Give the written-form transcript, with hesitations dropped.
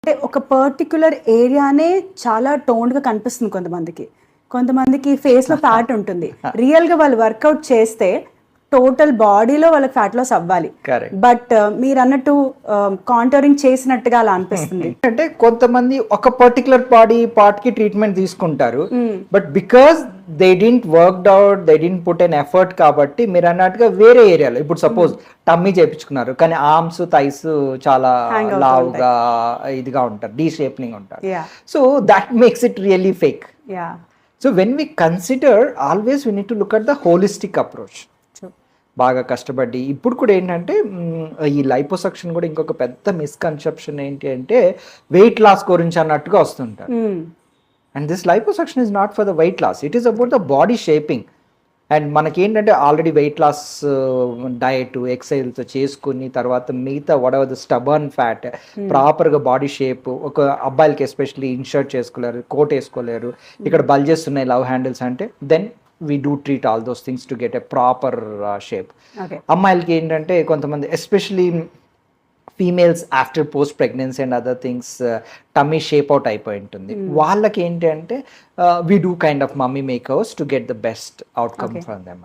అంటే ఒక పర్టిక్యులర్ ఏరియానే చాలా టోన్డ్గా కనిపిస్తుంది కొంతమందికి ఫేస్లో ఫ్యాట్ ఉంటుంది. రియల్గా వాళ్ళు వర్కౌట్ చేస్తే టోటల్ బాడీలో వాళ్ళకి ఫ్యాట్ లాస్ అవ్వాలి. బట్ మీరు అన్నట్టు కాంటోరింగ్ చేసినట్టుగా అలా అనిపిస్తుంది. అంటే కొంతమంది ఒక పర్టికులర్ బాడీ పార్ట్ కి ట్రీట్మెంట్ తీసుకుంటారు, but because they didn't worked out, they didn't put an effort, కాబట్టి మీరు అన్నట్టుగా వేరే ఏరియాలో ఇప్పుడు సపోజ్ టమ్మీ చేయించుకున్నారు కానీ ఆర్మ్స్ థైస్ చాలా లావుగా ఇదిగా ఉంటారు, డీ షేప్నింగ్ ఉంటారు. So that makes it really fake. So when we consider always we need to look at the holistic approach. బాగా కష్టపడి ఇప్పుడు కూడా ఏంటంటే ఈ లైపోసక్షన్ కూడా ఇంకొక పెద్ద మిస్కన్సెప్షన్ ఏంటి అంటే వెయిట్ లాస్ గురించి అన్నట్టుగా వస్తుంటారు. And this liposuction is not for the weight loss, it is about the body shaping. And మనకి ఏంటంటే ఆల్రెడీ వెయిట్ లాస్ డయట్ ఎక్సర్సైజ్తో చేసుకుని తర్వాత మిగతా వడవర్ ద స్టబర్న్ ఫ్యాట్ ప్రాపర్గా బాడీ షేప్, ఒక అబ్బాయిలకి ఎస్పెషల్లీ ఇన్షర్ట్ చేసుకోలేరు, కోట్ వేసుకోలేరు, ఇక్కడ బల్జెస్ ఉన్నాయి లవ్ హ్యాండిల్స్ అంటే, then we do treat all those things to get a proper shape. అమ్మాయిలకి ఏంటంటే కొంతమంది especially females after post pregnancy and other things tummy shape out అయిపోయి ఉంటుంది, వాళ్ళకి ఏంటంటే we do kind of mummy makeovers to get the best outcome from them.